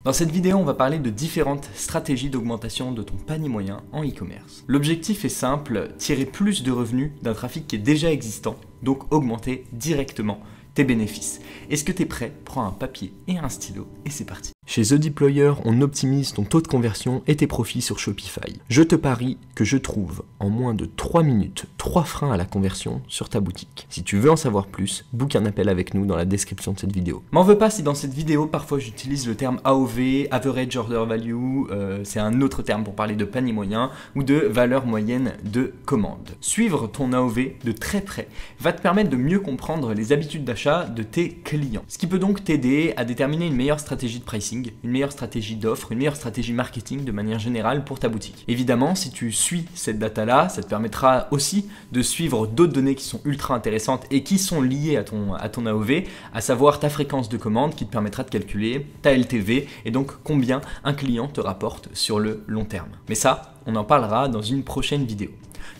Dans cette vidéo, on va parler de différentes stratégies d'augmentation de ton panier moyen en e-commerce. L'objectif est simple, tirer plus de revenus d'un trafic qui est déjà existant, donc augmenter directement tes bénéfices. Est-ce que tu es prêt? Prends un papier et un stylo et c'est parti. Chez The Deployer, on optimise ton taux de conversion et tes profits sur Shopify. Je te parie que je trouve en moins de 3 minutes 3 freins à la conversion sur ta boutique. Si tu veux en savoir plus, book un appel avec nous dans la description de cette vidéo. M'en veux pas si dans cette vidéo, parfois j'utilise le terme AOV, Average Order Value, c'est un autre terme pour parler de panier moyen ou de valeur moyenne de commande. Suivre ton AOV de très près va te permettre de mieux comprendre les habitudes d'achat de tes clients. Ce qui peut donc t'aider à déterminer une meilleure stratégie de pricing, une meilleure stratégie d'offre, une meilleure stratégie marketing de manière générale pour ta boutique. Évidemment, si tu suis cette data-là, ça te permettra aussi de suivre d'autres données qui sont ultra intéressantes et qui sont liées à ton AOV, à savoir ta fréquence de commande qui te permettra de calculer ta LTV et donc combien un client te rapporte sur le long terme. Mais ça, on en parlera dans une prochaine vidéo.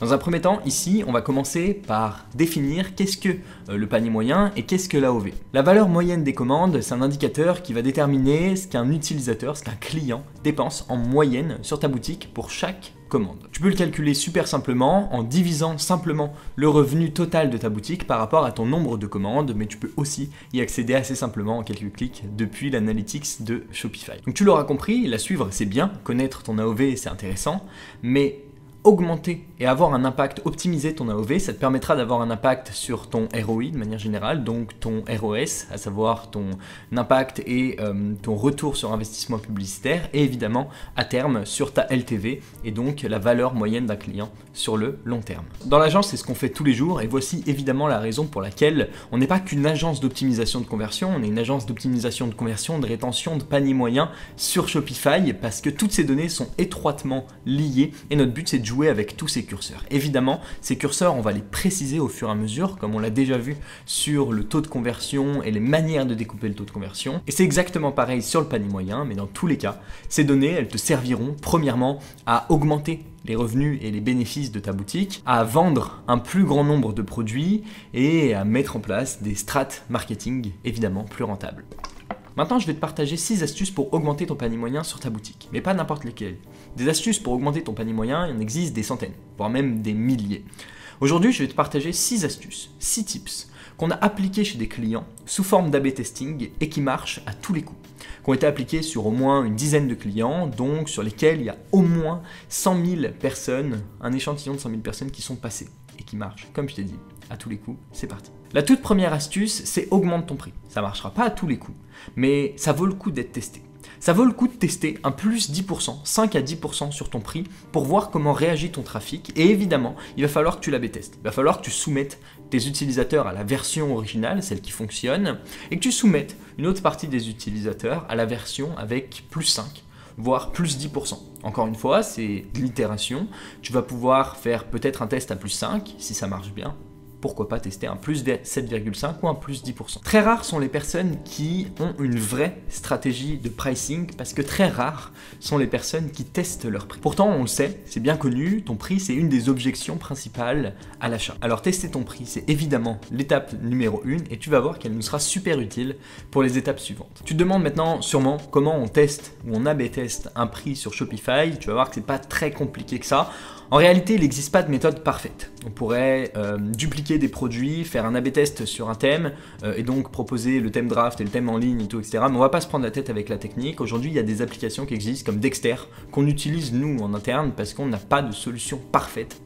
Dans un premier temps, ici, on va commencer par définir qu'est-ce que le panier moyen et qu'est-ce que l'AOV. La valeur moyenne des commandes, c'est un indicateur qui va déterminer ce qu'un utilisateur, ce qu'un client dépense en moyenne sur ta boutique pour chaque commande. Tu peux le calculer super simplement en divisant simplement le revenu total de ta boutique par rapport à ton nombre de commandes, mais tu peux aussi y accéder assez simplement en quelques clics depuis l'analytics de Shopify. Donc tu l'auras compris, la suivre c'est bien, connaître ton AOV c'est intéressant, mais augmenter et avoir un impact, optimiser ton AOV, ça te permettra d'avoir un impact sur ton ROI de manière générale, donc ton ROS, à savoir ton impact et ton retour sur investissement publicitaire, et évidemment à terme sur ta LTV et donc la valeur moyenne d'un client sur le long terme. Dans l'agence, c'est ce qu'on fait tous les jours et voici évidemment la raison pour laquelle on n'est pas qu'une agence d'optimisation de conversion, on est une agence d'optimisation de conversion, de rétention, de panier moyen sur Shopify parce que toutes ces données sont étroitement liées et notre but c'est de jouer avec tous ces curseurs. Évidemment, ces curseurs, on va les préciser au fur et à mesure, comme on l'a déjà vu sur le taux de conversion et les manières de découper le taux de conversion. Et c'est exactement pareil sur le panier moyen, mais dans tous les cas, ces données, elles te serviront premièrement à augmenter les revenus et les bénéfices de ta boutique, à vendre un plus grand nombre de produits et à mettre en place des strates marketing évidemment plus rentables. Maintenant, je vais te partager 6 astuces pour augmenter ton panier moyen sur ta boutique, mais pas n'importe lesquelles. Des astuces pour augmenter ton panier moyen, il en existe des centaines, voire même des milliers. Aujourd'hui, je vais te partager 6 astuces, 6 tips qu'on a appliqués chez des clients sous forme d'A/B testing et qui marchent à tous les coups, qui ont été appliqués sur au moins une dizaine de clients, donc sur lesquels il y a au moins 100 000 personnes, un échantillon de 100 000 personnes qui sont passées et qui marchent, comme je t'ai dit, à tous les coups, c'est parti. La toute première astuce, c'est augmente ton prix. Ça ne marchera pas à tous les coups, mais ça vaut le coup d'être testé. Ça vaut le coup de tester un plus 10%, 5 à 10% sur ton prix pour voir comment réagit ton trafic. Et évidemment, il va falloir que tu l'A/B testes. Il va falloir que tu soumettes tes utilisateurs à la version originale, celle qui fonctionne, et que tu soumettes une autre partie des utilisateurs à la version avec plus 5. Voire plus 10%. Encore une fois, c'est de l'itération. Tu vas pouvoir faire peut-être un test à plus 5 si ça marche bien. Pourquoi pas tester un plus 7,5 ou un plus 10%. Très rares sont les personnes qui ont une vraie stratégie de pricing parce que très rares sont les personnes qui testent leur prix. Pourtant, on le sait, c'est bien connu, ton prix c'est une des objections principales à l'achat. Alors tester ton prix, c'est évidemment l'étape numéro 1 et tu vas voir qu'elle nous sera super utile pour les étapes suivantes. Tu te demandes maintenant sûrement comment on teste ou on A/B teste un prix sur Shopify. Tu vas voir que c'est pas très compliqué que ça. En réalité, il n'existe pas de méthode parfaite. On pourrait dupliquer des produits, faire un A/B test sur un thème et donc proposer le thème draft et le thème en ligne et tout, etc. Mais on ne va pas se prendre la tête avec la technique. Aujourd'hui, il y a des applications qui existent comme Dexter qu'on utilise nous en interne parce qu'on n'a pas de solution parfaite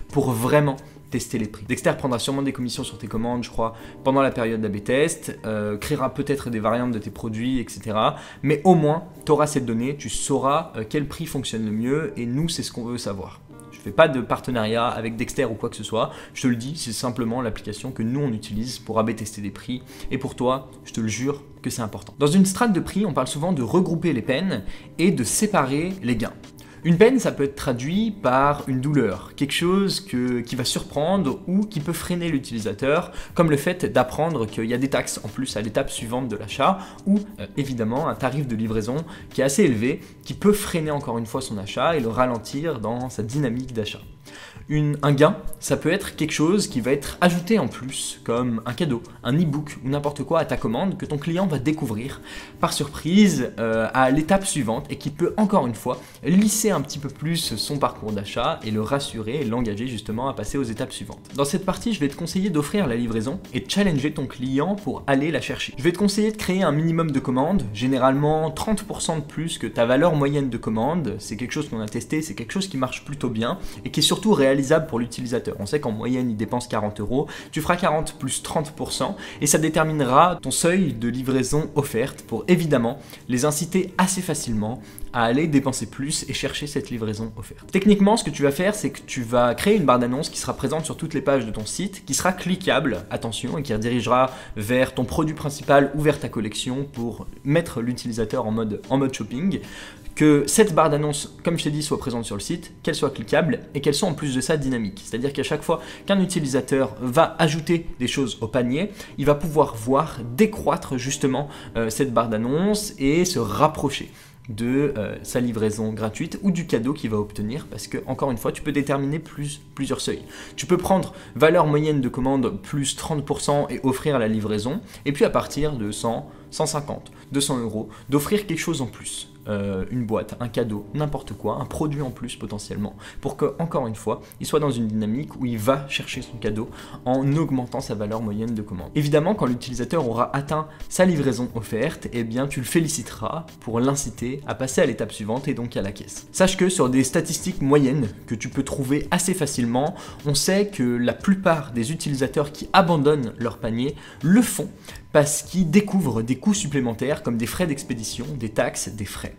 pour vraiment tester les prix. Dexter prendra sûrement des commissions sur tes commandes, je crois, pendant la période d'A/B test, créera peut-être des variantes de tes produits, etc. Mais au moins, tu auras cette donnée, tu sauras quel prix fonctionne le mieux et nous, c'est ce qu'on veut savoir. Je ne fais pas de partenariat avec Dexter ou quoi que ce soit, je te le dis, c'est simplement l'application que nous on utilise pour A/B tester des prix et pour toi, je te le jure que c'est important. Dans une strate de prix, on parle souvent de regrouper les peines et de séparer les gains. Une peine, ça peut être traduit par une douleur, quelque chose qui va surprendre ou qui peut freiner l'utilisateur, comme le fait d'apprendre qu'il y a des taxes en plus à l'étape suivante de l'achat, ou évidemment un tarif de livraison qui est assez élevé, qui peut freiner encore une fois son achat et le ralentir dans sa dynamique d'achat. Un gain, ça peut être quelque chose qui va être ajouté en plus, comme un cadeau, un e-book ou n'importe quoi à ta commande que ton client va découvrir par surprise à l'étape suivante et qui peut encore une fois lisser un petit peu plus son parcours d'achat et le rassurer et l'engager justement à passer aux étapes suivantes. Dans cette partie, je vais te conseiller d'offrir la livraison et de challenger ton client pour aller la chercher. Je vais te conseiller de créer un minimum de commandes, généralement 30% de plus que ta valeur moyenne de commande. C'est quelque chose qu'on a testé, c'est quelque chose qui marche plutôt bien et qui est surtout réalisable pour l'utilisateur. On sait qu'en moyenne, il dépense 40 €, tu feras 40 plus 30% et ça déterminera ton seuil de livraison offerte pour évidemment les inciter assez facilement à aller dépenser plus et chercher cette livraison offerte. Techniquement, ce que tu vas faire, c'est que tu vas créer une barre d'annonce qui sera présente sur toutes les pages de ton site, qui sera cliquable, attention, et qui redirigera vers ton produit principal ou vers ta collection pour mettre l'utilisateur en mode shopping. Que cette barre d'annonce, comme je t'ai dit, soit présente sur le site, qu'elle soit cliquable et qu'elle soit en plus de ça dynamique. C'est-à-dire qu'à chaque fois qu'un utilisateur va ajouter des choses au panier, il va pouvoir voir décroître justement cette barre d'annonce et se rapprocher de sa livraison gratuite ou du cadeau qu'il va obtenir parce que, encore une fois, tu peux déterminer plusieurs seuils. Tu peux prendre valeur moyenne de commande plus 30% et offrir la livraison, et puis à partir de 100, 150, 200 €, d'offrir quelque chose en plus. Une boîte, un cadeau, n'importe quoi, un produit en plus potentiellement, pour que, encore une fois, il soit dans une dynamique où il va chercher son cadeau en augmentant sa valeur moyenne de commande. Évidemment, quand l'utilisateur aura atteint sa livraison offerte, eh bien, tu le féliciteras pour l'inciter à passer à l'étape suivante et donc à la caisse. Sache que sur des statistiques moyennes que tu peux trouver assez facilement, on sait que la plupart des utilisateurs qui abandonnent leur panier le font parce qu'ils découvrent des coûts supplémentaires comme des frais d'expédition, des taxes, des frais.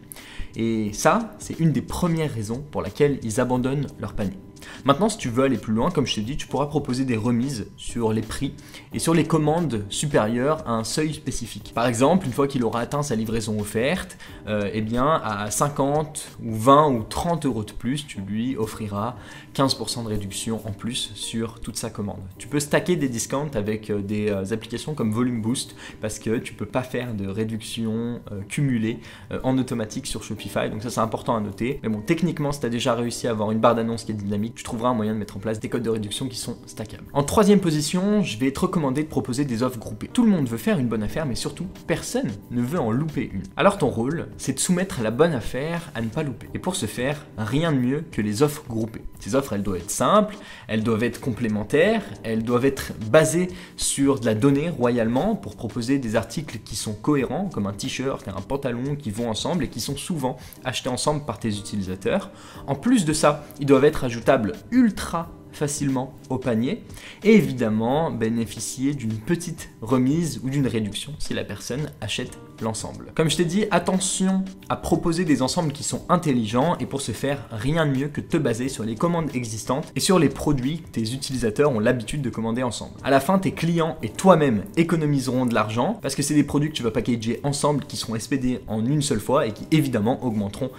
Et ça, c'est une des premières raisons pour laquelle ils abandonnent leur panier. Maintenant, si tu veux aller plus loin, comme je t'ai dit, tu pourras proposer des remises sur les prix et sur les commandes supérieures à un seuil spécifique. Par exemple, une fois qu'il aura atteint sa livraison offerte, eh bien, à 50 ou 20 ou 30 € de plus, tu lui offriras 15% de réduction en plus sur toute sa commande. Tu peux stacker des discounts avec des applications comme Volume Boost parce que tu ne peux pas faire de réduction cumulée en automatique sur Shopify, donc ça c'est important à noter. Mais bon, techniquement, si tu as déjà réussi à avoir une barre d'annonce qui est dynamique, tu trouveras un moyen de mettre en place des codes de réduction qui sont stackables. En troisième position, je vais te recommander de proposer des offres groupées. Tout le monde veut faire une bonne affaire, mais surtout, personne ne veut en louper une. Alors ton rôle, c'est de soumettre la bonne affaire à ne pas louper. Et pour ce faire, rien de mieux que les offres groupées. Ces offres, elles doivent être simples, elles doivent être complémentaires, elles doivent être basées sur de la donnée royalement pour proposer des articles qui sont cohérents, comme un t-shirt et un pantalon qui vont ensemble et qui sont souvent achetés ensemble par tes utilisateurs. En plus de ça, ils doivent être ajoutables ultra facilement au panier et évidemment bénéficier d'une petite remise ou d'une réduction si la personne achète l'ensemble. Comme je t'ai dit, attention à proposer des ensembles qui sont intelligents et pour ce faire, rien de mieux que de te baser sur les commandes existantes et sur les produits que tes utilisateurs ont l'habitude de commander ensemble. À la fin, tes clients et toi-même économiseront de l'argent parce que c'est des produits que tu vas packager ensemble qui seront expédiés en une seule fois et qui évidemment augmenteront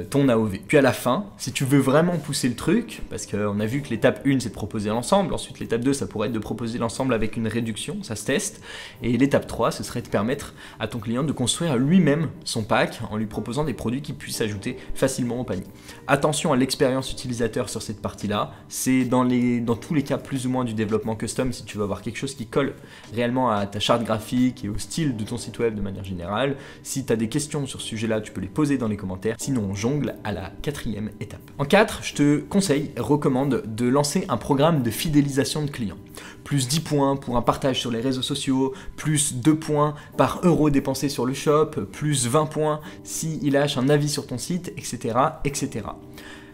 ton AOV. Puis à la fin, si tu veux vraiment pousser le truc, parce qu'on a vu que l'étape 1 c'est de proposer l'ensemble, ensuite l'étape 2 ça pourrait être de proposer l'ensemble avec une réduction, ça se teste, et l'étape 3 ce serait de permettre à ton client de construire lui-même son pack en lui proposant des produits qu'il puisse ajouter facilement au panier. Attention à l'expérience utilisateur sur cette partie-là, c'est dans tous les cas plus ou moins du développement custom si tu veux avoir quelque chose qui colle réellement à ta charte graphique et au style de ton site web de manière générale. Si tu as des questions sur ce sujet-là, tu peux les poser dans les commentaires, sinon on jongle à la 4e étape. En 4, je te conseille et recommande de lancer un programme de fidélisation de clients. Plus 10 points pour un partage sur les réseaux sociaux, plus 2 points par euro dépensé sur le shop, plus 20 points s'il lâche un avis sur ton site, etc., etc.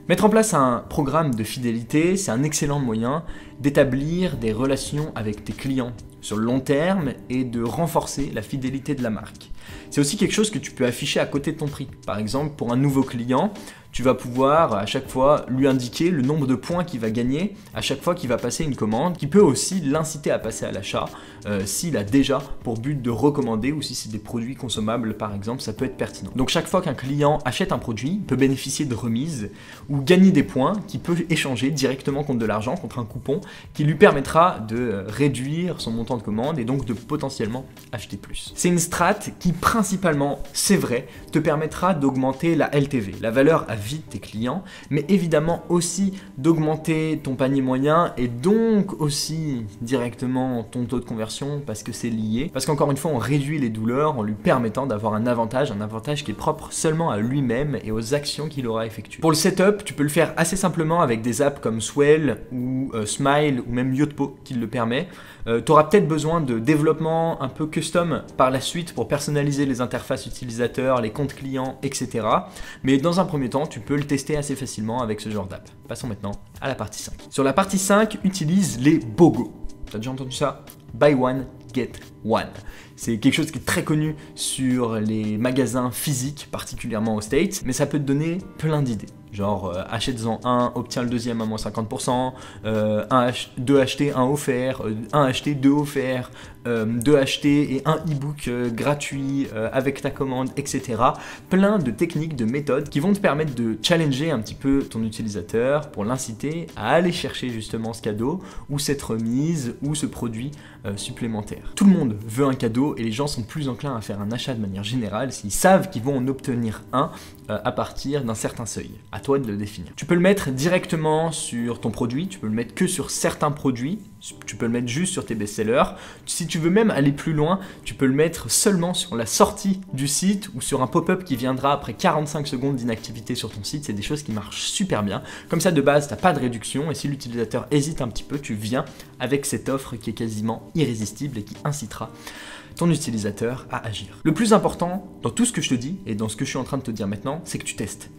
Mettre en place un programme de fidélité, c'est un excellent moyen d'établir des relations avec tes clients sur le long terme et de renforcer la fidélité de la marque. C'est aussi quelque chose que tu peux afficher à côté de ton prix. Par exemple, pour un nouveau client, tu vas pouvoir à chaque fois lui indiquer le nombre de points qu'il va gagner à chaque fois qu'il va passer une commande, qui peut aussi l'inciter à passer à l'achat s'il a déjà pour but de recommander ou si c'est des produits consommables par exemple, ça peut être pertinent. Donc chaque fois qu'un client achète un produit, il peut bénéficier de remises ou gagner des points qu'il peut échanger directement contre de l'argent, contre un coupon qui lui permettra de réduire son montant de commande et donc de potentiellement acheter plus. C'est une strat qui principalement, c'est vrai, te permettra d'augmenter la LTV, la valeur à vie de tes clients, mais évidemment aussi d'augmenter ton panier moyen et donc aussi directement ton taux de conversion parce que c'est lié. Parce qu'encore une fois, on réduit les douleurs en lui permettant d'avoir un avantage qui est propre seulement à lui-même et aux actions qu'il aura effectuées. Pour le setup, tu peux le faire assez simplement avec des apps comme Swell ou Smile ou même Yotpo qui le permet. Tu auras peut-être besoin de développement un peu custom par la suite pour personnaliser les interfaces utilisateurs, les comptes clients, etc. Mais dans un premier temps, tu peux le tester assez facilement avec ce genre d'app. Passons maintenant à la partie 5. Sur la partie 5, utilise les BOGO. T'as déjà entendu ça? Buy one, get one. C'est quelque chose qui est très connu sur les magasins physiques, particulièrement aux States, mais ça peut te donner plein d'idées. Genre, achète-en un, obtiens le deuxième à moins 50%, 2 achetés, 1 offert, 1 acheté, 2 offerts, 2 achetés et un e-book gratuit avec ta commande, etc. Plein de techniques, de méthodes qui vont te permettre de challenger un petit peu ton utilisateur pour l'inciter à aller chercher justement ce cadeau ou cette remise ou ce produit supplémentaire. Tout le monde veut un cadeau et les gens sont plus enclins à faire un achat de manière générale s'ils savent qu'ils vont en obtenir un à partir d'un certain seuil. À toi de le définir. Tu peux le mettre directement sur ton produit, tu peux le mettre que sur certains produits, tu peux le mettre juste sur tes best-sellers. Si tu veux même aller plus loin, tu peux le mettre seulement sur la sortie du site ou sur un pop-up qui viendra après 45 secondes d'inactivité sur ton site. C'est des choses qui marchent super bien. Comme ça, de base, tu n'as pas de réduction et si l'utilisateur hésite un petit peu, tu viens avec cette offre qui est quasiment irrésistible et qui incitera ton utilisateur à agir. Le plus important dans tout ce que je te dis et dans ce que je suis en train de te dire maintenant, c'est que tu testes.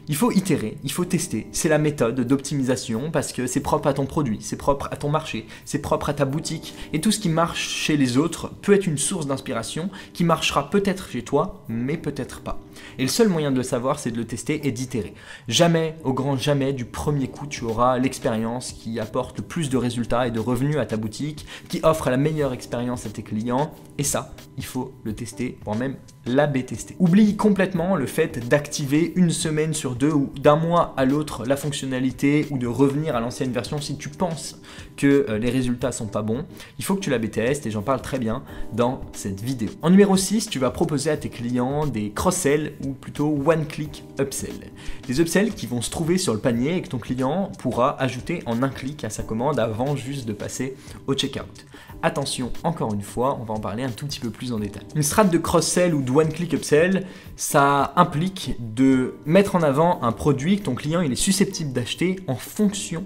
Il faut itérer, il faut tester, c'est la méthode d'optimisation parce que c'est propre à ton produit, c'est propre à ton marché, c'est propre à ta boutique et tout ce qui marche chez les autres peut être une source d'inspiration qui marchera peut-être chez toi, mais peut-être pas. Et le seul moyen de le savoir, c'est de le tester et d'itérer. Jamais, au grand jamais, du premier coup, tu auras l'expérience qui apporte le plus de résultats et de revenus à ta boutique, qui offre la meilleure expérience à tes clients et ça, il faut le tester, voire même l'A/B tester. Oublie complètement le fait d'activer une semaine sur deux ou d'un mois à l'autre la fonctionnalité ou de revenir à l'ancienne version si tu penses que les résultats sont pas bons. Il faut que tu l'A/B testes et j'en parle très bien dans cette vidéo. En numéro 6, tu vas proposer à tes clients des cross-sell ou plutôt one-click upsell. Des upsells qui vont se trouver sur le panier et que ton client pourra ajouter en un clic à sa commande avant juste de passer au checkout. Attention, encore une fois, on va en parler un tout petit peu plus en détail. Une strat de cross-sell ou de one-click upsell, ça implique de mettre en avant un produit que ton client il est susceptible d'acheter en fonction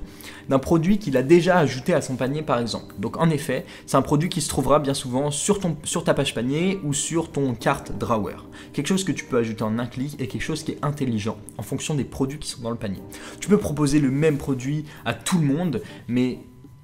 d'un produit qu'il a déjà ajouté à son panier par exemple. Donc en effet, c'est un produit qui se trouvera bien souvent sur ta page panier ou sur ton cart drawer. Quelque chose que tu peux ajouter en un clic et quelque chose qui est intelligent en fonction des produits qui sont dans le panier. Tu peux proposer le même produit à tout le monde, mais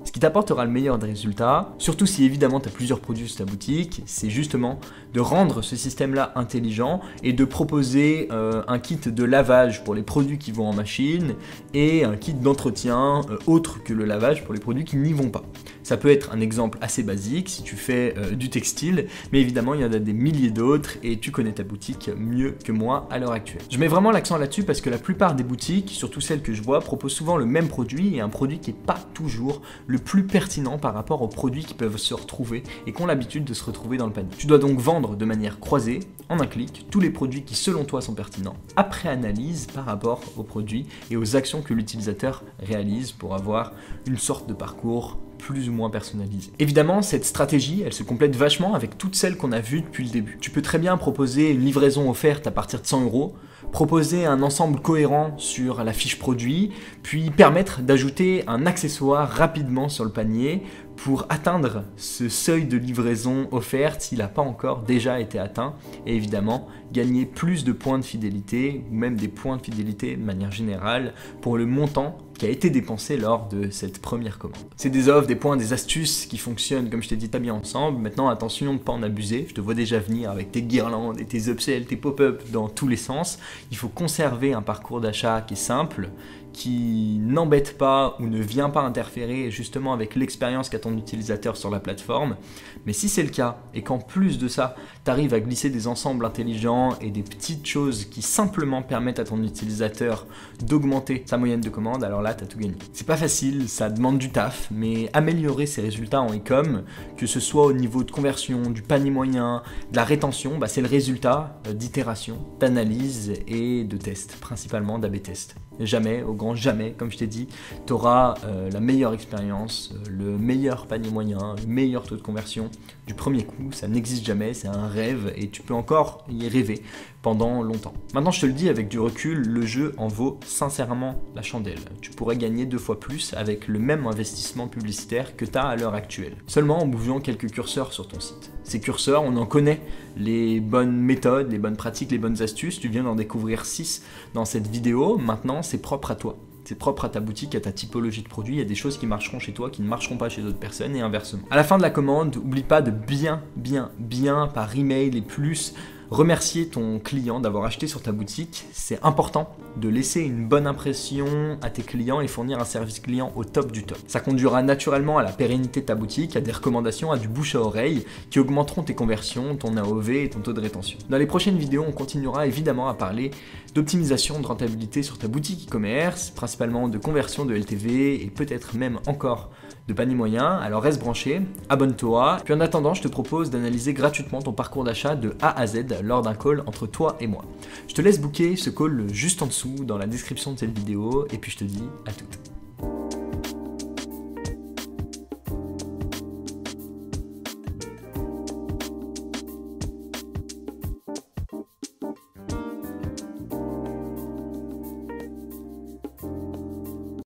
ce qui t'apportera le meilleur des résultats, surtout si évidemment tu as plusieurs produits sur ta boutique, c'est justement de rendre ce système-là intelligent et de proposer un kit de lavage pour les produits qui vont en machine et un kit d'entretien autre que le lavage pour les produits qui n'y vont pas. Ça peut être un exemple assez basique si tu fais du textile, mais évidemment il y en a des milliers d'autres et tu connais ta boutique mieux que moi à l'heure actuelle. Je mets vraiment l'accent là-dessus parce que la plupart des boutiques, surtout celles que je vois, proposent souvent le même produit et un produit qui n'est pas toujours le plus pertinent par rapport aux produits qui peuvent se retrouver et qui ont l'habitude de se retrouver dans le panier. Tu dois donc vendre de manière croisée, en un clic, tous les produits qui selon toi sont pertinents, après analyse par rapport aux produits et aux actions que l'utilisateur réalise pour avoir une sorte de parcours plus ou moins personnalisé. Évidemment, cette stratégie, elle se complète vachement avec toutes celles qu'on a vues depuis le début. Tu peux très bien proposer une livraison offerte à partir de 100 €, proposer un ensemble cohérent sur la fiche produit, puis permettre d'ajouter un accessoire rapidement sur le panier pour atteindre ce seuil de livraison offerte s'il n'a pas encore déjà été atteint et évidemment gagner plus de points de fidélité ou même des points de fidélité de manière générale pour le montant qui a été dépensé lors de cette première commande. C'est des offres, des points, des astuces qui fonctionnent comme je t'ai dit très bien ensemble. Maintenant attention de ne pas en abuser, je te vois déjà venir avec tes guirlandes et tes upsells, tes pop-up dans tous les sens. Il faut conserver un parcours d'achat qui est simple, qui n'embête pas ou ne vient pas interférer justement avec l'expérience qu'a ton utilisateur sur la plateforme. Mais si c'est le cas et qu'en plus de ça, tu arrives à glisser des ensembles intelligents et des petites choses qui simplement permettent à ton utilisateur d'augmenter sa moyenne de commande, alors là, tu as tout gagné. C'est pas facile, ça demande du taf, mais améliorer ses résultats en e-com, que ce soit au niveau de conversion, du panier moyen, de la rétention, c'est le résultat d'itération, d'analyse et de tests, principalement d'A/B test. Jamais, au grand jamais, comme je t'ai dit, tu auras la meilleure expérience, le meilleur panier moyen, le meilleur taux de conversion du premier coup. Ça n'existe jamais, c'est un rêve et tu peux encore y rêver pendant longtemps. Maintenant, je te le dis avec du recul, le jeu en vaut sincèrement la chandelle. Tu pourrais gagner 2 fois plus avec le même investissement publicitaire que tu as à l'heure actuelle, seulement en bougeant quelques curseurs sur ton site. Ces curseurs, on en connaît les bonnes méthodes, les bonnes pratiques, les bonnes astuces. Tu viens d'en découvrir 6 dans cette vidéo. Maintenant, c'est propre à toi. C'est propre à ta boutique, à ta typologie de produit. Il y a des choses qui marcheront chez toi, qui ne marcheront pas chez d'autres personnes et inversement. À la fin de la commande, n'oublie pas de bien par email et plus remercier ton client d'avoir acheté sur ta boutique. C'est important de laisser une bonne impression à tes clients et fournir un service client au top du top. Ça conduira naturellement à la pérennité de ta boutique, à des recommandations, à du bouche à oreille qui augmenteront tes conversions, ton AOV et ton taux de rétention. Dans les prochaines vidéos, on continuera évidemment à parler d'optimisation, de rentabilité sur ta boutique e-commerce, principalement de conversion de LTV et peut-être même encore de panier moyen. Alors reste branché, abonne-toi. Puis en attendant, je te propose d'analyser gratuitement ton parcours d'achat de A à Z lors d'un call entre toi et moi. Je te laisse booker ce call juste en dessous dans la description de cette vidéo et puis je te dis à tout.